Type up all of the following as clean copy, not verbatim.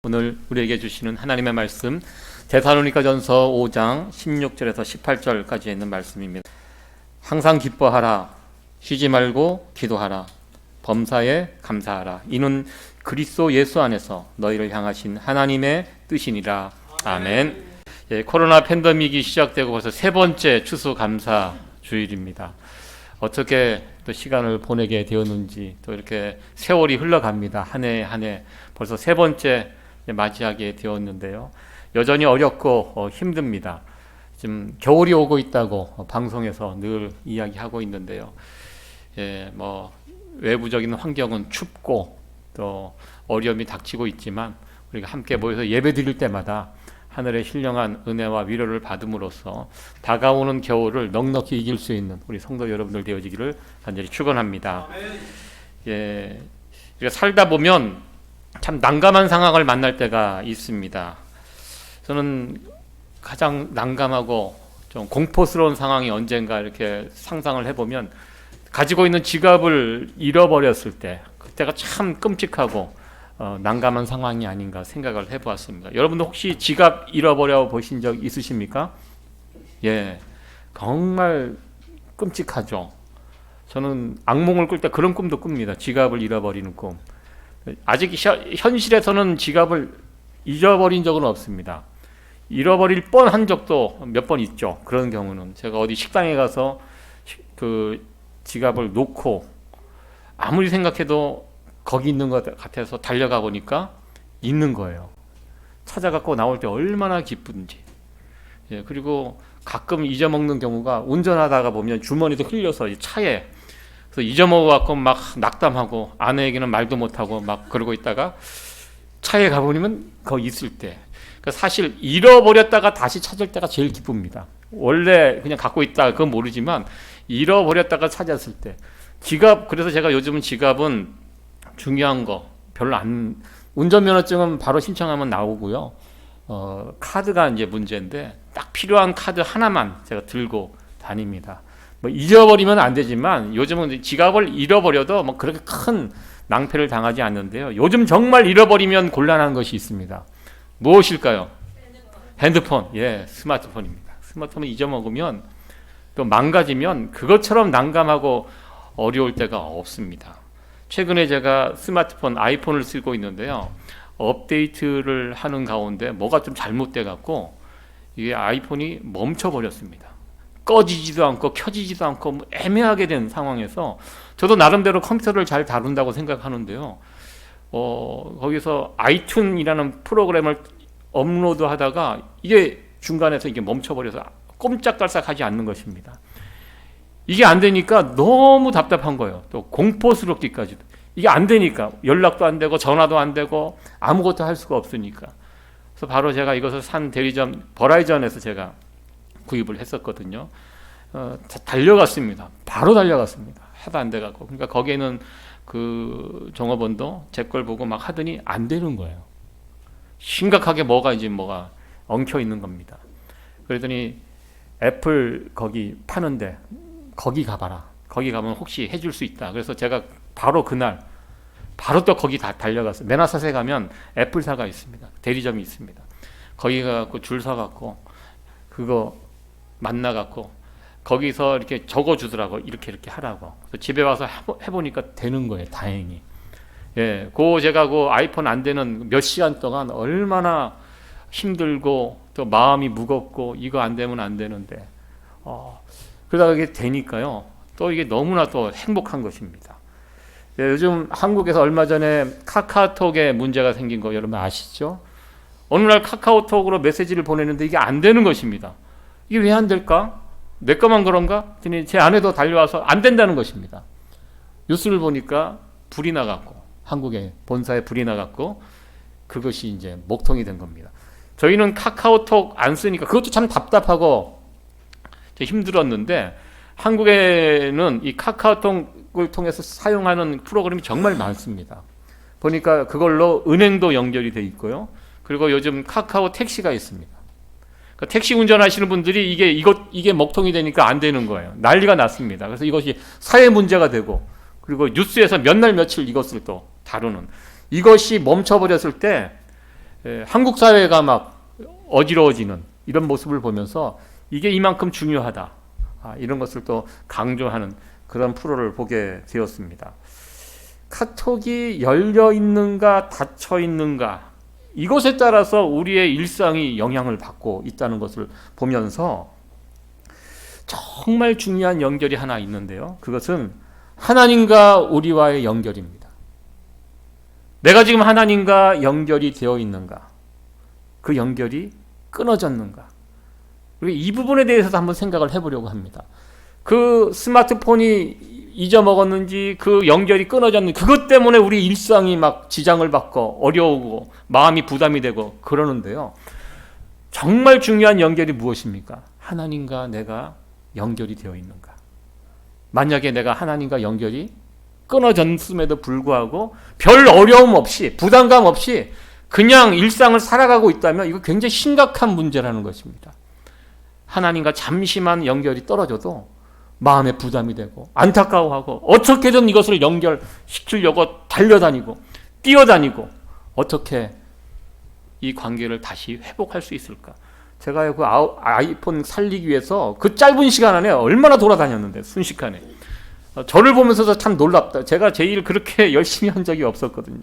오늘 우리에게 주시는 하나님의 말씀 데살로니가전서 5장 16절에서 18절까지 있는 말씀입니다. 항상 기뻐하라, 쉬지 말고 기도하라, 범사에 감사하라. 이는 그리스도 예수 안에서 너희를 향하신 하나님의 뜻이니라. 아멘. 코로나 팬데믹이 시작되고 벌써 세 번째 추수감사 주일입니다. 어떻게 또 시간을 보내게 되었는지, 또 이렇게 세월이 흘러갑니다. 한 해 한 해 벌써 세 번째 맞이하게 되었는데요. 여전히 어렵고 힘듭니다. 지금 겨울이 오고 있다고 방송에서 늘 이야기하고 있는데요. 외부적인 환경은 춥고 또 어려움이 닥치고 있지만 우리가 함께 모여서 예배 드릴 때마다 하늘의 신령한 은혜와 위로를 받음으로써 다가오는 겨울을 넉넉히 이길 수 있는 우리 성도 여러분들 되어지기를 간절히 축원합니다. 우리가 살다 보면 참 난감한 상황을 만날 때가 있습니다. 저는 가장 난감하고 좀 공포스러운 상황이 언젠가 이렇게 상상을 해보면 가지고 있는 지갑을 잃어버렸을 때, 그때가 참 끔찍하고 난감한 상황이 아닌가 생각을 해보았습니다. 여러분도 혹시 지갑 잃어버려 보신 적 있으십니까? 정말 끔찍하죠. 저는 악몽을 꿀 때 그런 꿈도 꿉니다. 지갑을 잃어버리는 꿈. 아직 현실에서는 지갑을 잊어버린 적은 없습니다. 잃어버릴 뻔한 적도 몇 번 있죠. 그런 경우는 제가 어디 식당에 가서 그 지갑을 놓고 아무리 생각해도 거기 있는 것 같아서 달려가 보니까 있는 거예요. 찾아갖고 나올 때 얼마나 기쁜지. 그리고 가끔 잊어먹는 경우가, 운전하다가 보면 주머니도 흘려서 차에 그래서 잊어먹어갖고 막 낙담하고 아내에게는 말도 못하고 막 그러고 있다가 차에 가보면 거기 있을 때, 그러니까 사실 잃어버렸다가 다시 찾을 때가 제일 기쁩니다. 원래 그냥 갖고 있다 그건 모르지만 잃어버렸다가 찾았을 때 지갑. 그래서 제가 요즘은 지갑은 중요한 거 별로 안, 운전면허증은 바로 신청하면 나오고요. 카드가 이제 문제인데 딱 필요한 카드 하나만 제가 들고 다닙니다. 잊어버리면 안 되지만 요즘은 지갑을 잃어버려도 그렇게 큰 낭패를 당하지 않는데요. 요즘 정말 잃어버리면 곤란한 것이 있습니다. 무엇일까요? 핸드폰. 스마트폰입니다. 스마트폰을 잊어먹으면 또 망가지면 그것처럼 난감하고 어려울 때가 없습니다. 최근에 제가 스마트폰 아이폰을 쓰고 있는데요. 업데이트를 하는 가운데 뭐가 좀 잘못돼 갖고 이게 아이폰이 멈춰버렸습니다. 꺼지지도 않고 켜지지도 않고 애매하게 된 상황에서 저도 나름대로 컴퓨터를 잘 다룬다고 생각하는데요. 거기서 아이튠이라는 프로그램을 업로드하다가 이게 중간에서 이게 멈춰버려서 꼼짝달싹하지 않는 것입니다. 이게 안 되니까 너무 답답한 거예요. 또 공포스럽기까지도. 이게 안 되니까 연락도 안 되고 전화도 안 되고 아무것도 할 수가 없으니까. 그래서 바로 제가 이것을 산 대리점 버라이전에서 제가 구입을 했었거든요. 달려갔습니다. 바로 달려갔습니다. 하도 안 돼갖고. 그러니까 거기에는 그 종업원도 제 걸 보고 막 하더니 안 되는 거예요. 심각하게 뭐가 엉켜 있는 겁니다. 그러더니 애플 거기 파는데 거기 가봐라. 거기 가면 혹시 해줄 수 있다. 그래서 제가 바로 그날 바로 또 거기 다 달려갔어요. 메나사세 가면 애플사가 있습니다. 대리점이 있습니다. 거기 가갖고 줄 서갖고 그거 만나갖고 거기서 이렇게 적어주더라고. 이렇게 하라고. 그래서 집에 와서 해보니까 되는 거예요. 다행히. 제가 그 아이폰 안 되는 몇 시간 동안 얼마나 힘들고 또 마음이 무겁고 이거 안 되면 안 되는데 그러다가 이게 되니까요. 또 이게 너무나 또 행복한 것입니다. 요즘 한국에서 얼마 전에 카카오톡에 문제가 생긴 거 여러분 아시죠? 어느 날 카카오톡으로 메시지를 보내는데 이게 안 되는 것입니다. 이게 왜 안 될까? 내 거만 그런가? 제 아내도 달려와서 안 된다는 것입니다. 뉴스를 보니까 불이 나갔고, 한국의 본사에 불이 나갔고, 그것이 이제 목통이 된 겁니다. 저희는 카카오톡 안 쓰니까 그것도 참 답답하고 힘들었는데, 한국에는 이 카카오톡을 통해서 사용하는 프로그램이 정말 많습니다. 보니까 그걸로 은행도 연결이 돼 있고요. 그리고 요즘 카카오 택시가 있습니다. 그러니까 택시 운전하시는 분들이 이게 먹통이 되니까 안 되는 거예요. 난리가 났습니다. 그래서 이것이 사회 문제가 되고, 그리고 뉴스에서 몇 날 며칠 이것을 또 다루는, 이것이 멈춰버렸을 때 한국 사회가 막 어지러워지는 이런 모습을 보면서 이게 이만큼 중요하다. 이런 것을 또 강조하는 그런 프로를 보게 되었습니다. 카톡이 열려 있는가 닫혀 있는가 이것에 따라서 우리의 일상이 영향을 받고 있다는 것을 보면서 정말 중요한 연결이 하나 있는데요. 그것은 하나님과 우리와의 연결입니다. 내가 지금 하나님과 연결이 되어 있는가? 그 연결이 끊어졌는가? 우리 이 부분에 대해서도 한번 생각을 해보려고 합니다. 그 스마트폰이 잊어먹었는지 그 연결이 끊어졌는지 그것 때문에 우리 일상이 막 지장을 받고 어려우고 마음이 부담이 되고 그러는데요. 정말 중요한 연결이 무엇입니까? 하나님과 내가 연결이 되어 있는가? 만약에 내가 하나님과 연결이 끊어졌음에도 불구하고 별 어려움 없이 부담감 없이 그냥 일상을 살아가고 있다면 이거 굉장히 심각한 문제라는 것입니다. 하나님과 잠시만 연결이 떨어져도 마음에 부담이 되고 안타까워하고 어떻게든 이것을 연결시키려고 달려다니고 뛰어다니고 어떻게 이 관계를 다시 회복할 수 있을까? 제가 그 아이폰 살리기 위해서 그 짧은 시간 안에 얼마나 돌아다녔는데 순식간에 저를 보면서도 참 놀랍다. 제가 제일 그렇게 열심히 한 적이 없었거든요.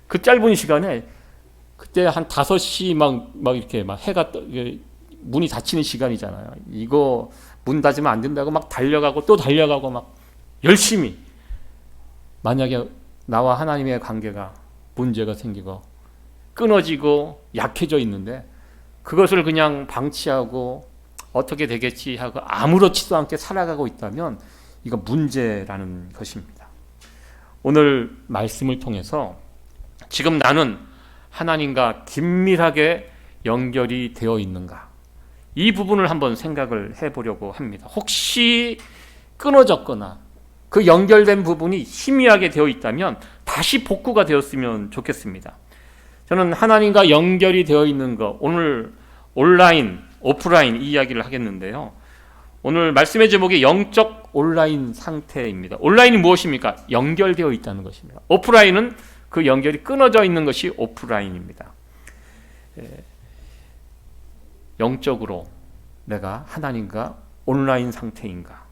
그 짧은 시간에 그때 한 5시 막 이렇게 막 해가 문이 닫히는 시간이잖아요. 이거 문 닫으면 안 된다고 막 달려가고 또 달려가고 막 열심히. 만약에 나와 하나님의 관계가 문제가 생기고 끊어지고 약해져 있는데 그것을 그냥 방치하고 어떻게 되겠지 하고 아무렇지도 않게 살아가고 있다면 이거 문제라는 것입니다. 오늘 말씀을 통해서 지금 나는 하나님과 긴밀하게 연결이 되어 있는가? 이 부분을 한번 생각을 해보려고 합니다. 혹시 끊어졌거나 그 연결된 부분이 희미하게 되어 있다면 다시 복구가 되었으면 좋겠습니다. 저는 하나님과 연결이 되어 있는 것, 오늘 온라인, 오프라인 이 이야기를 하겠는데요. 오늘 말씀의 제목이 영적 온라인 상태입니다. 온라인이 무엇입니까? 연결되어 있다는 것입니다. 오프라인은 그 연결이 끊어져 있는 것이 오프라인입니다. 영적으로 내가 하나님과 온라인 상태인가?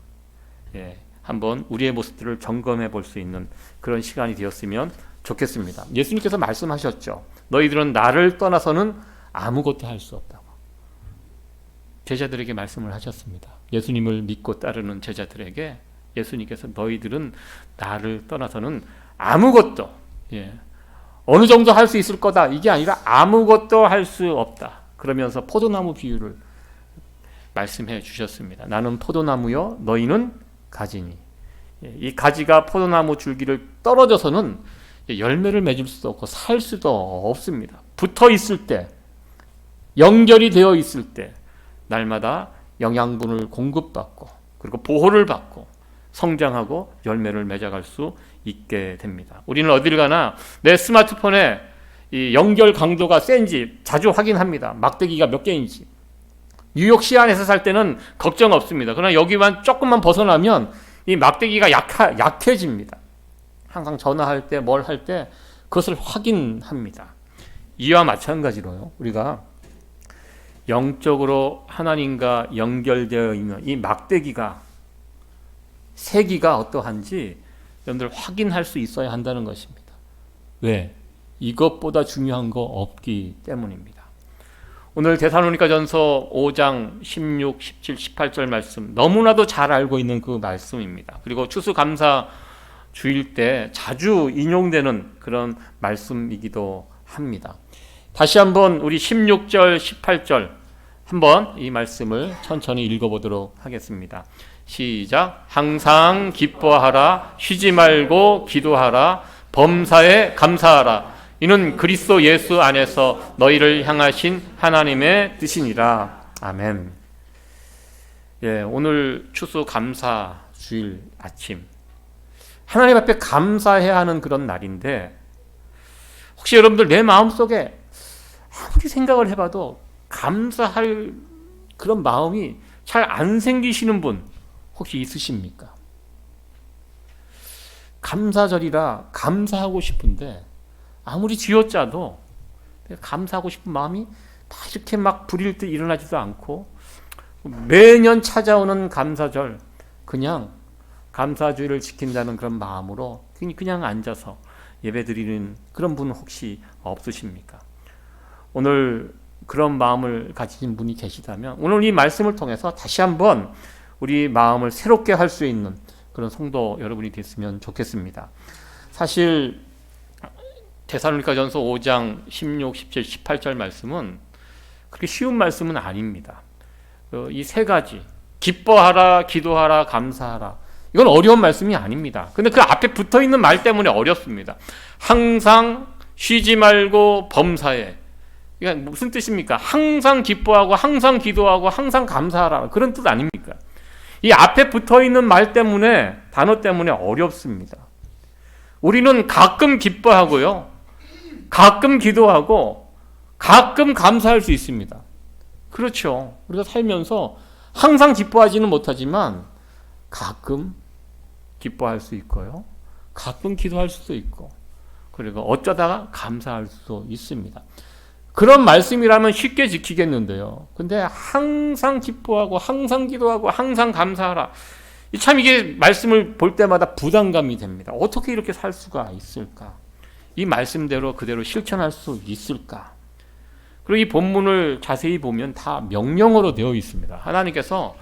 한번 우리의 모습들을 점검해 볼 수 있는 그런 시간이 되었으면 좋겠습니다. 예수님께서 말씀하셨죠. 너희들은 나를 떠나서는 아무것도 할 수 없다고. 제자들에게 말씀을 하셨습니다. 예수님을 믿고 따르는 제자들에게 예수님께서 너희들은 나를 떠나서는 아무것도 어느 정도 할 수 있을 거다 이게 아니라 아무것도 할 수 없다. 그러면서 포도나무 비유를 말씀해 주셨습니다. 나는 포도나무요 너희는 가지니. 이 가지가 포도나무 줄기를 떨어져서는 열매를 맺을 수도 없고 살 수도 없습니다. 붙어 있을 때, 연결이 되어 있을 때 날마다 영양분을 공급받고 그리고 보호를 받고 성장하고 열매를 맺어갈 수 있게 됩니다. 우리는 어딜 가나 내 스마트폰에 이 연결 강도가 센지 자주 확인합니다. 막대기가 몇 개인지. 뉴욕시 안에서 살 때는 걱정 없습니다. 그러나 여기만 조금만 벗어나면 이 막대기가 약해집니다. 항상 전화할 때 뭘 할 때 그것을 확인합니다. 이와 마찬가지로요. 우리가 영적으로 하나님과 연결되어 있는 이 막대기가 세기가 어떠한지 여러분들 확인할 수 있어야 한다는 것입니다. 왜? 이것보다 중요한 거 없기 때문입니다. 오늘 데살로니가전서 5장 16, 17, 18절 말씀 너무나도 잘 알고 있는 그 말씀입니다. 그리고 추수감사 주일 때 자주 인용되는 그런 말씀이기도 합니다. 다시 한번 우리 16절, 18절 한번 이 말씀을 천천히 읽어보도록 하겠습니다. 시작. 항상 기뻐하라, 쉬지 말고 기도하라, 범사에 감사하라. 이는 그리스도 예수 안에서 너희를 향하신 하나님의 뜻이니라. 아멘. 오늘 추수감사 주일 아침 하나님 앞에 감사해야 하는 그런 날인데 혹시 여러분들 내 마음속에 아무리 생각을 해봐도 감사할 그런 마음이 잘 안 생기시는 분 혹시 있으십니까? 감사절이라 감사하고 싶은데 아무리 쥐어짜도 감사하고 싶은 마음이 다 이렇게 막 불일 듯 일어나지도 않고 매년 찾아오는 감사절 그냥 감사주의를 지킨다는 그런 마음으로 그냥 앉아서 예배드리는 그런 분 혹시 없으십니까? 오늘 그런 마음을 가지신 분이 계시다면 오늘 이 말씀을 통해서 다시 한번 우리 마음을 새롭게 할 수 있는 그런 성도 여러분이 됐으면 좋겠습니다. 사실 데살로니가전서 5장 16, 17, 18절 말씀은 그렇게 쉬운 말씀은 아닙니다. 이 세 가지 기뻐하라, 기도하라, 감사하라 이건 어려운 말씀이 아닙니다. 근데 그 앞에 붙어있는 말 때문에 어렵습니다. 항상 쉬지 말고 범사에 이게 무슨 뜻입니까? 항상 기뻐하고 항상 기도하고 항상 감사하라 그런 뜻 아닙니까? 이 앞에 붙어있는 말 때문에 단어 때문에 어렵습니다. 우리는 가끔 기뻐하고요 가끔 기도하고 가끔 감사할 수 있습니다. 그렇죠. 우리가 살면서 항상 기뻐하지는 못하지만 가끔 기뻐할 수 있고요 가끔 기도할 수도 있고 그리고 어쩌다가 감사할 수도 있습니다. 그런 말씀이라면 쉽게 지키겠는데요. 근데 항상 기뻐하고 항상 기도하고 항상 감사하라. 참 이게 말씀을 볼 때마다 부담감이 됩니다. 어떻게 이렇게 살 수가 있을까? 이 말씀대로 그대로 실천할 수 있을까? 그리고 이 본문을 자세히 보면 다 명령어로 되어 있습니다. 하나님께서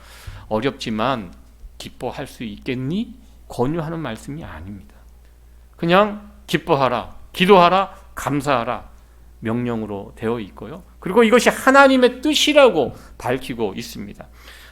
어렵지만 기뻐할 수 있겠니? 권유하는 말씀이 아닙니다. 그냥 기뻐하라, 기도하라, 감사하라 명령으로 되어 있고요. 그리고 이것이 하나님의 뜻이라고 밝히고 있습니다.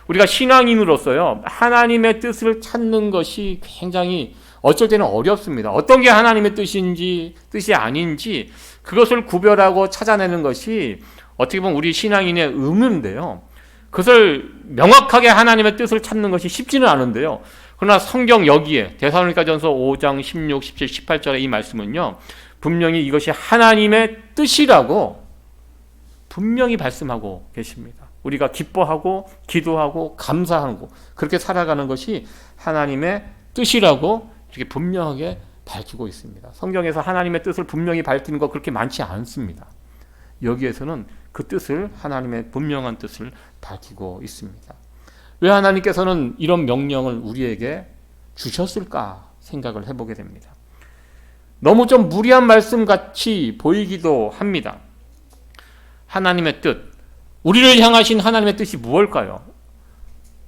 우리가 신앙인으로서요 하나님의 뜻을 찾는 것이 굉장히 어쩔 때는 어렵습니다. 어떤 게 하나님의 뜻인지 뜻이 아닌지 그것을 구별하고 찾아내는 것이 어떻게 보면 우리 신앙인의 의무인데요. 그것을 명확하게 하나님의 뜻을 찾는 것이 쉽지는 않은데요. 그러나 성경 여기에 데살로니가전서 5장 16, 17, 18절의 이 말씀은요 분명히 이것이 하나님의 뜻이라고 분명히 말씀하고 계십니다. 우리가 기뻐하고 기도하고 감사하고 그렇게 살아가는 것이 하나님의 뜻이라고 이렇게 분명하게 밝히고 있습니다. 성경에서 하나님의 뜻을 분명히 밝히는 거 그렇게 많지 않습니다. 여기에서는 그 뜻을 하나님의 분명한 뜻을 밝히고 있습니다. 왜 하나님께서는 이런 명령을 우리에게 주셨을까 생각을 해보게 됩니다. 너무 좀 무리한 말씀같이 보이기도 합니다. 하나님의 뜻, 우리를 향하신 하나님의 뜻이 무엇일까요?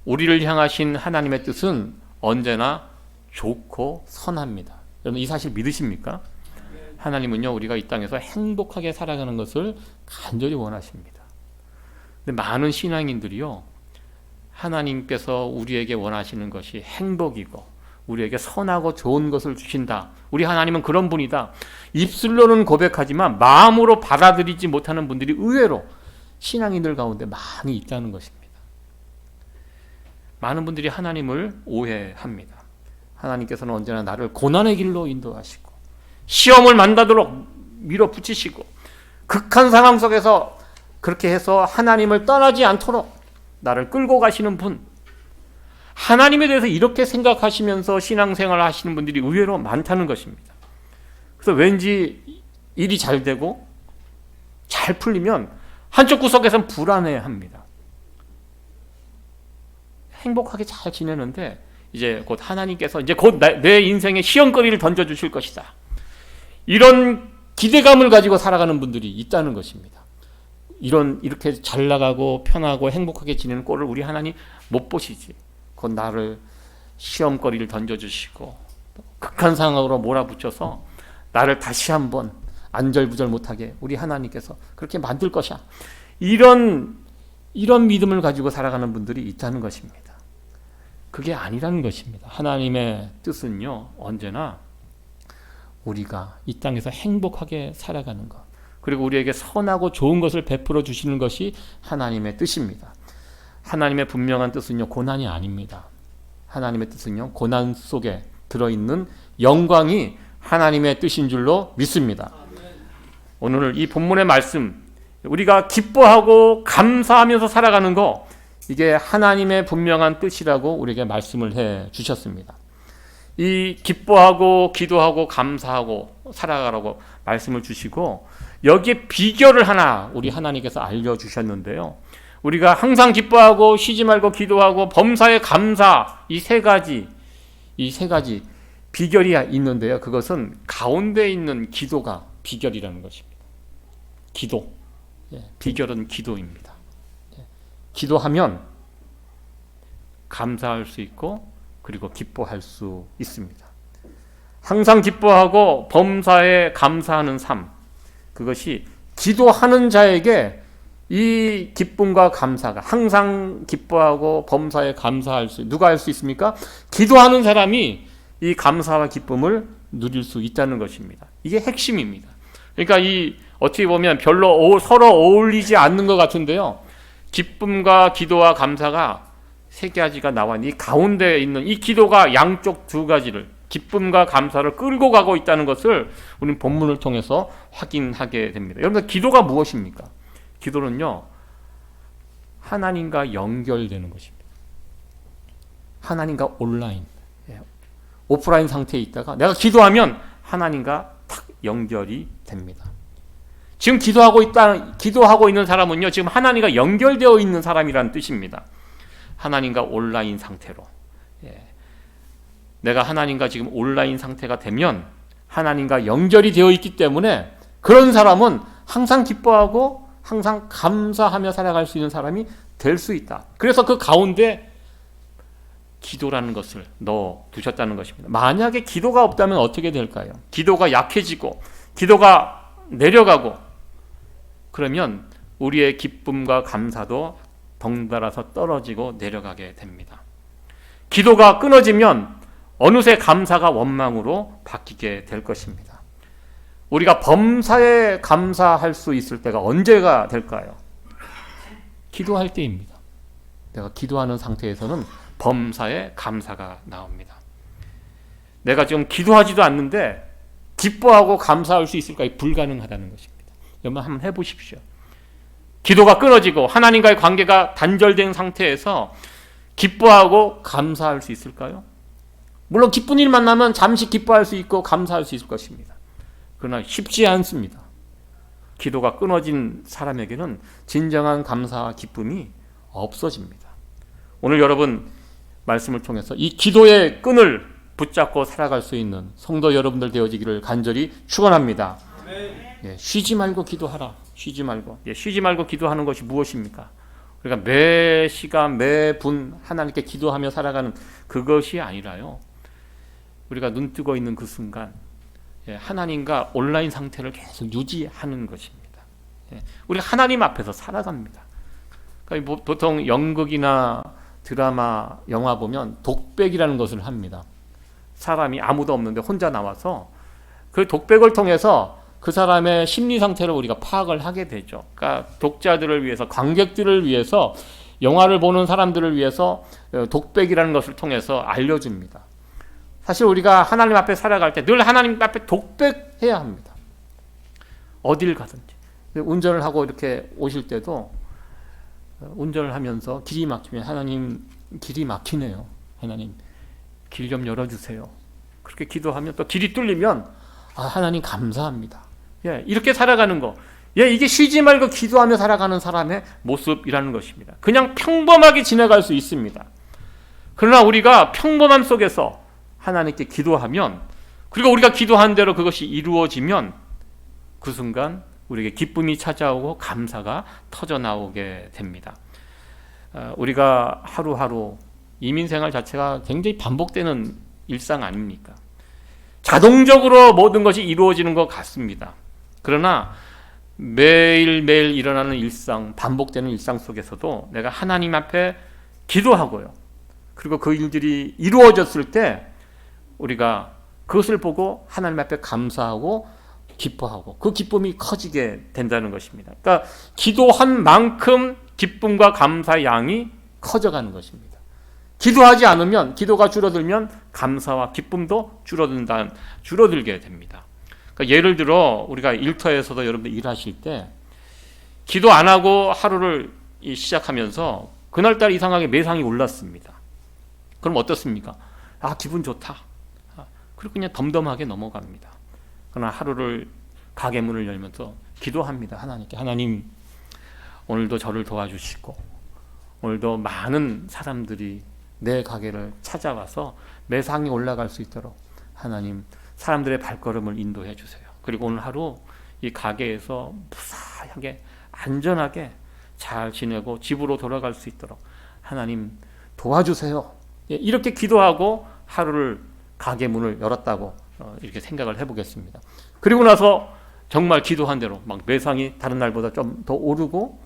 우리를 향하신 하나님의 뜻은 언제나 좋고 선합니다. 여러분 이 사실 믿으십니까? 하나님은요 우리가 이 땅에서 행복하게 살아가는 것을 간절히 원하십니다. 근데 많은 신앙인들이요 하나님께서 우리에게 원하시는 것이 행복이고 우리에게 선하고 좋은 것을 주신다. 우리 하나님은 그런 분이다. 입술로는 고백하지만 마음으로 받아들이지 못하는 분들이 의외로 신앙인들 가운데 많이 있다는 것입니다. 많은 분들이 하나님을 오해합니다. 하나님께서는 언제나 나를 고난의 길로 인도하시고 시험을 만나도록 밀어붙이시고 극한 상황 속에서 그렇게 해서 하나님을 떠나지 않도록 나를 끌고 가시는 분, 하나님에 대해서 이렇게 생각하시면서 신앙생활을 하시는 분들이 의외로 많다는 것입니다. 그래서 왠지 일이 잘 되고 잘 풀리면 한쪽 구석에서는 불안해합니다. 행복하게 잘 지내는데 이제 곧 하나님께서 이제 곧 내 인생에 시험거리를 던져주실 것이다. 이런 기대감을 가지고 살아가는 분들이 있다는 것입니다. 이렇게 잘 나가고 편하고 행복하게 지내는 꼴을 우리 하나님 못 보시지. 곧 나를 시험거리를 던져주시고 극한 상황으로 몰아붙여서 나를 다시 한번 안절부절 못하게 우리 하나님께서 그렇게 만들 것이야. 이런 믿음을 가지고 살아가는 분들이 있다는 것입니다. 그게 아니라는 것입니다. 하나님의 뜻은요 언제나 우리가 이 땅에서 행복하게 살아가는 것, 그리고 우리에게 선하고 좋은 것을 베풀어 주시는 것이 하나님의 뜻입니다. 하나님의 분명한 뜻은요 고난이 아닙니다. 하나님의 뜻은요 고난 속에 들어있는 영광이 하나님의 뜻인 줄로 믿습니다. 오늘 이 본문의 말씀, 우리가 기뻐하고 감사하면서 살아가는 거, 이게 하나님의 분명한 뜻이라고 우리에게 말씀을 해 주셨습니다. 이 기뻐하고 기도하고 감사하고 살아가라고 말씀을 주시고, 여기에 비결을 하나 우리 하나님께서 알려주셨는데요. 우리가 항상 기뻐하고 쉬지 말고 기도하고 범사에 감사, 이 세 가지 비결이 있는데요. 그것은 가운데 있는 기도가 비결이라는 것입니다. 기도. 비결은 기도입니다. 기도하면 감사할 수 있고 그리고 기뻐할 수 있습니다. 항상 기뻐하고 범사에 감사하는 삶, 그것이 기도하는 자에게 이 기쁨과 감사가, 항상 기뻐하고 범사에 감사할 수, 누가 할 수 있습니까? 기도하는 사람이 이 감사와 기쁨을 누릴 수 있다는 것입니다. 이게 핵심입니다. 그러니까 이 어떻게 보면 별로 서로 어울리지 않는 것 같은데요. 기쁨과 기도와 감사가 세 가지가 나와 있는 이 가운데에 있는 이 기도가 양쪽 두 가지를, 기쁨과 감사를 끌고 가고 있다는 것을 우리는 본문을 통해서 확인하게 됩니다. 여러분들, 기도가 무엇입니까? 기도는요, 하나님과 연결되는 것입니다. 하나님과 온라인, 오프라인 상태에 있다가 내가 기도하면 하나님과 탁 연결이 됩니다. 지금 기도하고 있는 사람은요, 지금 하나님과 연결되어 있는 사람이라는 뜻입니다. 하나님과 온라인 상태로. 내가 하나님과 지금 온라인 상태가 되면 하나님과 연결이 되어 있기 때문에 그런 사람은 항상 기뻐하고 항상 감사하며 살아갈 수 있는 사람이 될 수 있다. 그래서 그 가운데 기도라는 것을 넣어 두셨다는 것입니다. 만약에 기도가 없다면 어떻게 될까요? 기도가 약해지고 기도가 내려가고 그러면 우리의 기쁨과 감사도 덩달아서 떨어지고 내려가게 됩니다. 기도가 끊어지면 어느새 감사가 원망으로 바뀌게 될 것입니다. 우리가 범사에 감사할 수 있을 때가 언제가 될까요? 기도할 때입니다. 내가 기도하는 상태에서는 범사에 감사가 나옵니다. 내가 지금 기도하지도 않는데 기뻐하고 감사할 수 있을까요? 불가능하다는 것입니다. 여러분 한번 해보십시오. 기도가 끊어지고 하나님과의 관계가 단절된 상태에서 기뻐하고 감사할 수 있을까요? 물론 기쁜 일 만나면 잠시 기뻐할 수 있고 감사할 수 있을 것입니다. 그러나 쉽지 않습니다. 기도가 끊어진 사람에게는 진정한 감사와 기쁨이 없어집니다. 오늘 여러분 말씀을 통해서 이 기도의 끈을 붙잡고 살아갈 수 있는 성도 여러분들 되어지기를 간절히 축원합니다. 쉬지 말고 기도하라. 쉬지 말고 기도하는 것이 무엇입니까? 그러니까 매 시간 매 분 하나님께 기도하며 살아가는 그것이 아니라요, 우리가 눈 뜨고 있는 그 순간 하나님과 온라인 상태를 계속 유지하는 것입니다. 우리가 하나님 앞에서 살아갑니다. 그러니까 보통 연극이나 드라마, 영화 보면 독백이라는 것을 합니다. 사람이 아무도 없는데 혼자 나와서 그 독백을 통해서 그 사람의 심리 상태를 우리가 파악을 하게 되죠. 그러니까 독자들을 위해서, 관객들을 위해서, 영화를 보는 사람들을 위해서 독백이라는 것을 통해서 알려줍니다. 사실 우리가 하나님 앞에 살아갈 때 늘 하나님 앞에 독백해야 합니다. 어딜 가든지. 운전을 하고 이렇게 오실 때도 운전을 하면서 길이 막히면 하나님, 길이 막히네요. 하나님, 길 좀 열어주세요. 그렇게 기도하면 또 길이 뚫리면 하나님 감사합니다. 이렇게 살아가는 거. 이게 쉬지 말고 기도하며 살아가는 사람의 모습이라는 것입니다. 그냥 평범하게 지나갈 수 있습니다. 그러나 우리가 평범함 속에서 하나님께 기도하면, 그리고 우리가 기도한 대로 그것이 이루어지면 그 순간 우리에게 기쁨이 찾아오고 감사가 터져나오게 됩니다. 우리가 하루하루 이민생활 자체가 굉장히 반복되는 일상 아닙니까? 자동적으로 모든 것이 이루어지는 것 같습니다. 그러나 매일매일 일어나는 일상, 반복되는 일상 속에서도 내가 하나님 앞에 기도하고요, 그리고 그 일들이 이루어졌을 때 우리가 그것을 보고 하나님 앞에 감사하고 기뻐하고 그 기쁨이 커지게 된다는 것입니다. 그러니까 기도한 만큼 기쁨과 감사의 양이 커져가는 것입니다. 기도하지 않으면, 기도가 줄어들면 감사와 기쁨도 줄어들게 됩니다. 그러니까 예를 들어 우리가 일터에서도 여러분들 일하실 때 기도 안 하고 하루를 시작하면서 그날따라 이상하게 매상이 올랐습니다. 그럼 어떻습니까? 기분 좋다. 그리고 그냥 덤덤하게 넘어갑니다. 그러나 하루를 가게 문을 열면서 기도합니다. 하나님께, 하나님 오늘도 저를 도와주시고 오늘도 많은 사람들이 내 가게를 찾아와서 매상이 올라갈 수 있도록 하나님 사람들의 발걸음을 인도해 주세요. 그리고 오늘 하루 이 가게에서 무사하게 안전하게 잘 지내고 집으로 돌아갈 수 있도록 하나님 도와주세요. 이렇게 기도하고 하루를 가게 문을 열었다고 이렇게 생각을 해보겠습니다. 그리고 나서 정말 기도한 대로 막 매상이 다른 날보다 좀 더 오르고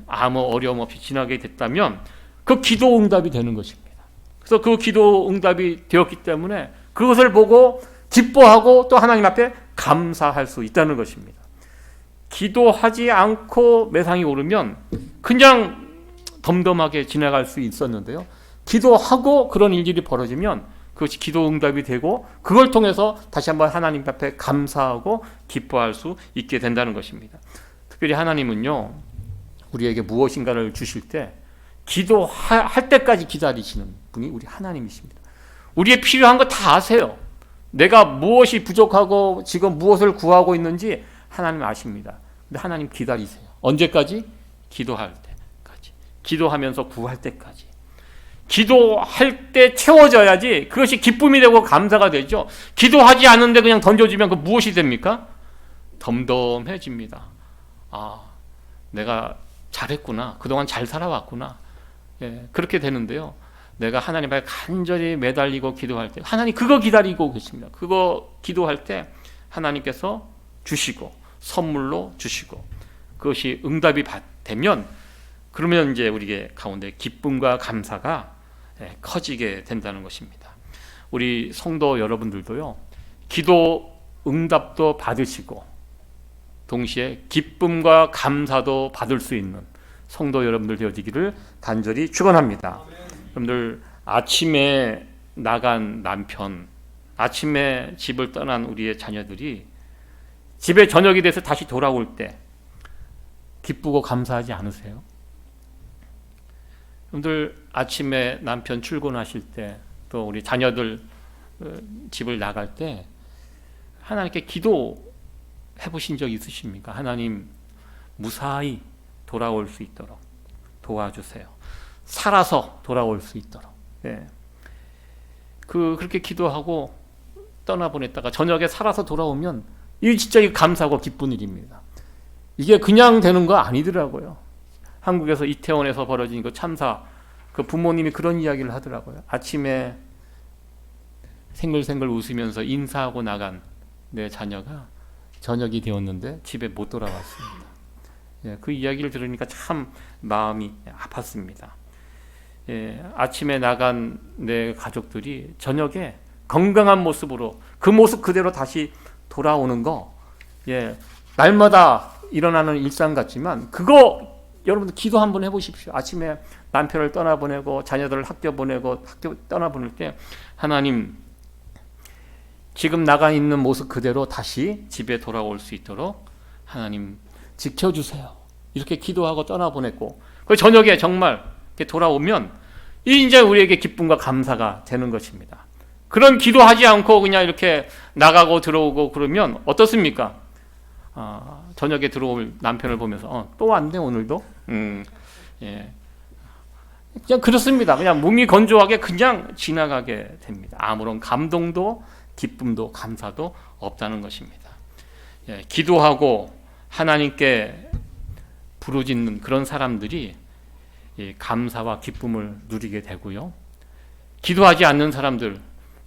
아무 어려움 없이 지나게 됐다면 그 기도 응답이 되는 것입니다. 그래서 그 기도 응답이 되었기 때문에 그것을 보고 기뻐하고 또 하나님 앞에 감사할 수 있다는 것입니다. 기도하지 않고 매상이 오르면 그냥 덤덤하게 지나갈 수 있었는데요. 기도하고 그런 일들이 벌어지면 그것이 기도 응답이 되고 그걸 통해서 다시 한번 하나님 앞에 감사하고 기뻐할 수 있게 된다는 것입니다. 특별히 하나님은요, 우리에게 무엇인가를 주실 때 기도할 때까지 기다리시는 분이 우리 하나님이십니다. 우리의 필요한 거 다 아세요. 내가 무엇이 부족하고 지금 무엇을 구하고 있는지 하나님 아십니다. 근데 하나님 기다리세요. 언제까지? 기도할 때까지. 기도하면서 구할 때까지. 기도할 때 채워져야지 그것이 기쁨이 되고 감사가 되죠. 기도하지 않는데 그냥 던져주면 그 무엇이 됩니까? 덤덤해집니다. 아, 내가 잘했구나. 그동안 잘 살아왔구나. 그렇게 되는데요. 내가 하나님 앞에 간절히 매달리고 기도할 때 하나님 그거 기다리고 계십니다. 그거 기도할 때 하나님께서 주시고 선물로 주시고 그것이 응답이 되면 그러면 이제 우리 가운데 기쁨과 감사가 커지게 된다는 것입니다. 우리 성도 여러분들도요, 기도 응답도 받으시고 동시에 기쁨과 감사도 받을 수 있는 성도 여러분들 되어지기를 간절히 축원합니다. 여러분들 아침에 나간 남편, 아침에 집을 떠난 우리의 자녀들이 집에 저녁이 돼서 다시 돌아올 때 기쁘고 감사하지 않으세요? 여러분들 아침에 남편 출근하실 때 또 우리 자녀들 집을 나갈 때 하나님께 기도해 보신 적 있으십니까? 하나님 무사히 돌아올 수 있도록 도와주세요. 살아서 돌아올 수 있도록. 그렇게 기도하고 떠나보냈다가 저녁에 살아서 돌아오면 이게 진짜 감사하고 기쁜 일입니다. 이게 그냥 되는 거 아니더라고요. 한국에서 이태원에서 벌어진 그 참사, 그 부모님이 그런 이야기를 하더라고요. 아침에 생글생글 웃으면서 인사하고 나간 내 자녀가 저녁이 되었는데 집에 못 돌아왔습니다. 그 이야기를 들으니까 참 마음이 아팠습니다. 아침에 나간 내 가족들이 저녁에 건강한 모습으로 그 모습 그대로 다시 돌아오는 거, 날마다 일어나는 일상 같지만 그거 여러분들 기도 한번 해보십시오. 아침에 남편을 떠나보내고 자녀들을 학교 보내고 학교 떠나보낼 때 하나님 지금 나가 있는 모습 그대로 다시 집에 돌아올 수 있도록 하나님 지켜주세요. 이렇게 기도하고 떠나보냈고 그 저녁에 정말 이렇게 돌아오면 이제 우리에게 기쁨과 감사가 되는 것입니다. 그런 기도하지 않고 그냥 이렇게 나가고 들어오고 그러면 어떻습니까? 저녁에 들어올 남편을 보면서 또 왔네 오늘도. 그냥 그렇습니다. 그냥 몸이 건조하게 그냥 지나가게 됩니다. 아무런 감동도 기쁨도 감사도 없다는 것입니다. 기도하고 하나님께 부르짖는 그런 사람들이 감사와 기쁨을 누리게 되고요. 기도하지 않는 사람들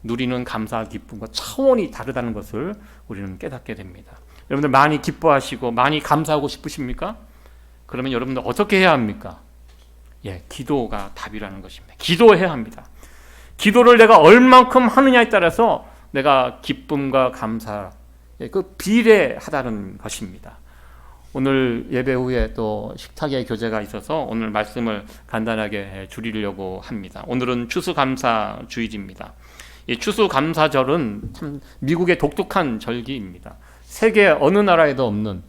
누리는 감사와 기쁨과 차원이 다르다는 것을 우리는 깨닫게 됩니다. 여러분들 많이 기뻐하시고 많이 감사하고 싶으십니까? 그러면 여러분들 어떻게 해야 합니까? 기도가 답이라는 것입니다. 기도해야 합니다. 기도를 내가 얼만큼 하느냐에 따라서 내가 기쁨과 감사, 그 비례하다는 것입니다. 오늘 예배 후에 또 식탁의 교제가 있어서 오늘 말씀을 간단하게 줄이려고 합니다. 오늘은 추수감사주일입니다. 이 추수감사절은 참 미국의 독특한 절기입니다. 세계 어느 나라에도 없는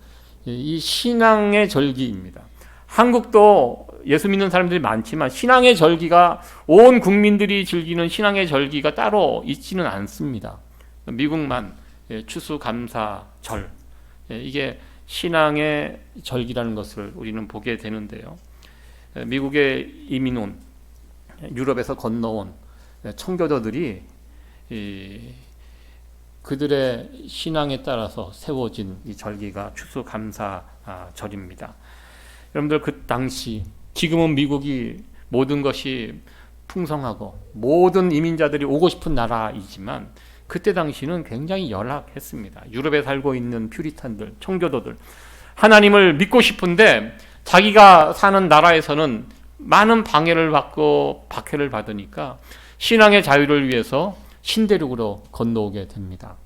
이 신앙의 절기입니다. 한국도 예수 믿는 사람들이 많지만 신앙의 절기가 온 국민들이 즐기는 신앙의 절기가 따로 있지는 않습니다. 미국만 추수감사절, 이게 신앙의 절기라는 것을 우리는 보게 되는데요. 미국에 이민 온, 유럽에서 건너온 청교도들이 그들의 신앙에 따라서 세워진 이 절기가 추수감사절입니다. 여러분들 그 당시, 지금은 미국이 모든 것이 풍성하고 모든 이민자들이 오고 싶은 나라이지만 그때 당시는 굉장히 열악했습니다. 유럽에 살고 있는 퓨리탄들, 청교도들, 하나님을 믿고 싶은데 자기가 사는 나라에서는 많은 방해를 받고 박해를 받으니까 신앙의 자유를 위해서 신대륙으로 건너오게 됩니다.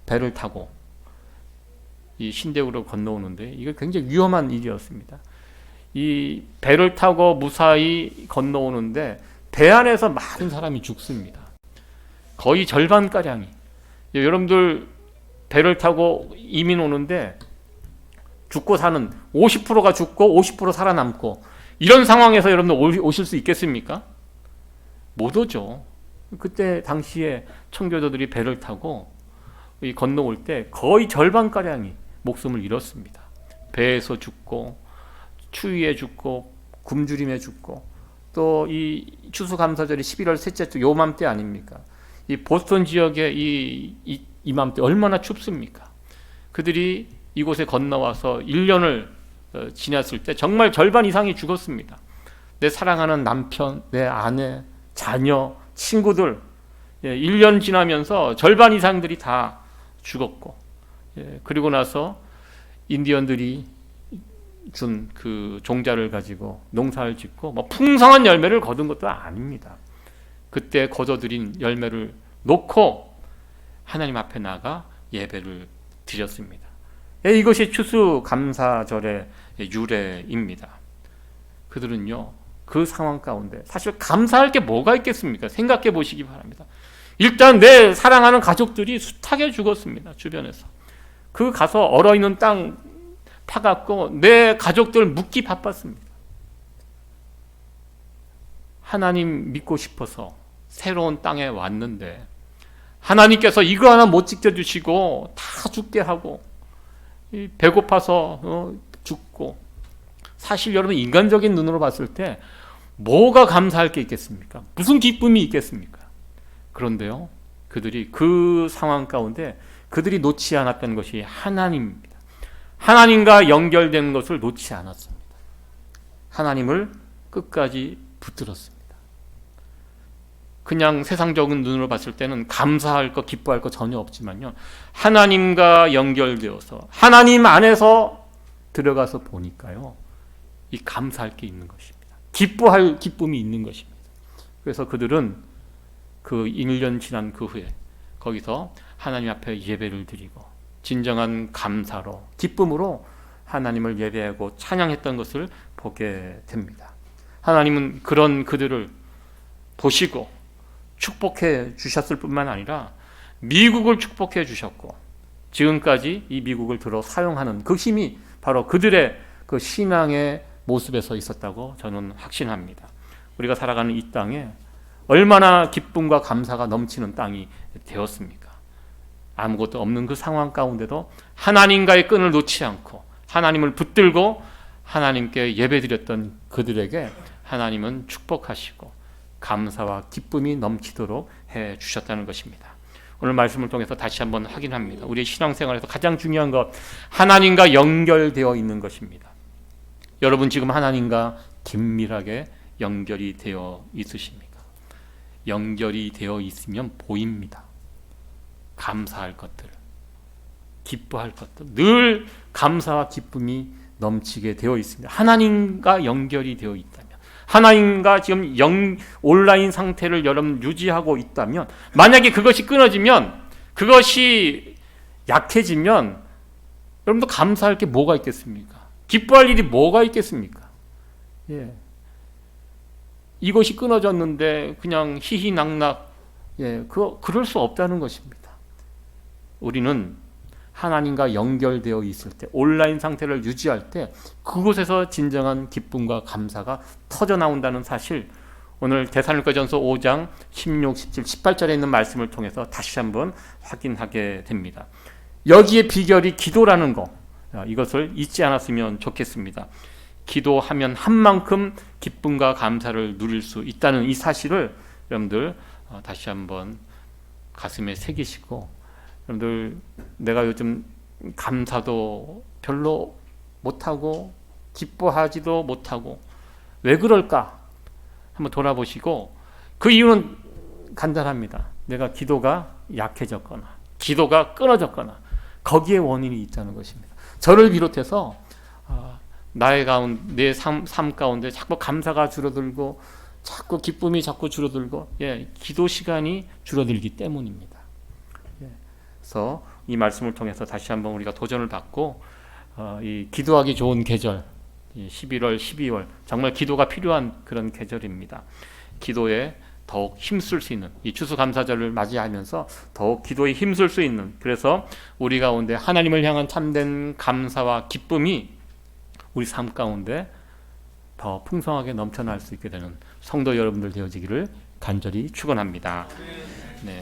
배를 타고 이 신대륙으로 건너오는데 이게 굉장히 위험한 일이었습니다. 이 배를 타고 무사히 건너오는데 배 안에서 많은 사람이 죽습니다. 거의 절반가량이. 여러분들 배를 타고 이민 오는데 죽고 사는 50%가 죽고 50% 살아남고 이런 상황에서 여러분들 오실 수 있겠습니까? 못 오죠. 그때 당시에 청교도들이 배를 타고 건너올 때 거의 절반가량이 목숨을 잃었습니다. 배에서 죽고 추위에 죽고 굶주림에 죽고 또 이 추수감사절이 11월 셋째 주 요맘때 아닙니까? 이 보스턴 지역의 이맘때 얼마나 춥습니까? 그들이 이곳에 건너와서 1년을 지났을 때 정말 절반 이상이 죽었습니다. 내 사랑하는 남편, 내 아내, 자녀, 친구들 1년 지나면서 절반 이상들이 다 죽었고, 그리고 나서 인디언들이 준 그 종자를 가지고 농사를 짓고 뭐 풍성한 열매를 거둔 것도 아닙니다. 그때 거둬들인 열매를 놓고 하나님 앞에 나가 예배를 드렸습니다. 이것이 추수감사절의 유래입니다. 그들은요, 그 상황 가운데 사실 감사할 게 뭐가 있겠습니까? 생각해 보시기 바랍니다. 일단 내 사랑하는 가족들이 숱하게 죽었습니다. 주변에서. 그 가서 얼어있는 땅 파갖고 내 가족들 묻기 바빴습니다. 하나님 믿고 싶어서 새로운 땅에 왔는데 하나님께서 이거 하나 못 지켜주시고 다 죽게 하고 배고파서 죽고, 사실 여러분 인간적인 눈으로 봤을 때 뭐가 감사할 게 있겠습니까? 무슨 기쁨이 있겠습니까? 그런데요, 그들이 그 상황 가운데 그들이 놓지 않았던 것이 하나님입니다. 하나님과 연결된 것을 놓지 않았습니다. 하나님을 끝까지 붙들었습니다. 그냥 세상적인 눈으로 봤을 때는 감사할 것, 기뻐할 것 전혀 없지만요, 하나님과 연결되어서 하나님 안에서 들어가서 보니까요, 이 감사할 게 있는 것입니다. 기뻐할 기쁨이 있는 것입니다. 그래서 그들은 그 1년 지난 그 후에 거기서 하나님 앞에 예배를 드리고 진정한 감사로, 기쁨으로 하나님을 예배하고 찬양했던 것을 보게 됩니다. 하나님은 그런 그들을 보시고 축복해 주셨을 뿐만 아니라 미국을 축복해 주셨고 지금까지 이 미국을 들어 사용하는 그 힘이 바로 그들의 그 신앙의 모습에서 있었다고 저는 확신합니다. 우리가 살아가는 이 땅에 얼마나 기쁨과 감사가 넘치는 땅이 되었습니까? 아무것도 없는 그 상황 가운데도 하나님과의 끈을 놓지 않고 하나님을 붙들고 하나님께 예배드렸던 그들에게 하나님은 축복하시고 감사와 기쁨이 넘치도록 해 주셨다는 것입니다. 오늘 말씀을 통해서 다시 한번 확인합니다. 우리의 신앙생활에서 가장 중요한 것, 하나님과 연결되어 있는 것입니다. 여러분 지금 하나님과 긴밀하게 연결이 되어 있으십니까? 연결이 되어 있으면 보입니다. 감사할 것들, 기뻐할 것들, 늘 감사와 기쁨이 넘치게 되어 있습니다. 하나님과 연결이 되어 있다면, 하나님과 지금 온라인 상태를 여러분 유지하고 있다면, 만약에 그것이 끊어지면, 그것이 약해지면 여러분도 감사할 게 뭐가 있겠습니까? 기뻐할 일이 뭐가 있겠습니까? 예. 이것이 끊어졌는데 그냥 희희낙낙, 그럴 수 없다는 것입니다. 우리는 하나님과 연결되어 있을 때, 온라인 상태를 유지할 때 그곳에서 진정한 기쁨과 감사가 터져 나온다는 사실, 오늘 데살로니가전서 5장 16, 17, 18절에 있는 말씀을 통해서 다시 한번 확인하게 됩니다. 여기에 비결이 기도라는 거, 이것을 잊지 않았으면 좋겠습니다. 기도하면 한 만큼 기쁨과 감사를 누릴 수 있다는 이 사실을 여러분들 다시 한번 가슴에 새기시고, 여러분들 내가 요즘 감사도 별로 못하고 기뻐하지도 못하고 왜 그럴까 한번 돌아보시고, 그 이유는 간단합니다. 내가 기도가 약해졌거나 기도가 끊어졌거나 거기에 원인이 있다는 것입니다. 저를 비롯해서 나의 가운데, 내 삶 가운데 자꾸 감사가 줄어들고 자꾸 기쁨이 자꾸 줄어들고, 기도 시간이 줄어들기 때문입니다. 그래서 이 말씀을 통해서 다시 한번 우리가 도전을 받고, 이 기도하기 좋은 계절, 11월, 12월 정말 기도가 필요한 그런 계절입니다. 기도에 더욱 힘쓸 수 있는 이 추수감사절을 맞이하면서 더욱 기도에 힘쓸 수 있는, 그래서 우리 가운데 하나님을 향한 참된 감사와 기쁨이 우리 삶 가운데 더 풍성하게 넘쳐날 수 있게 되는 성도 여러분들 되어지기를 간절히 축원합니다. 네.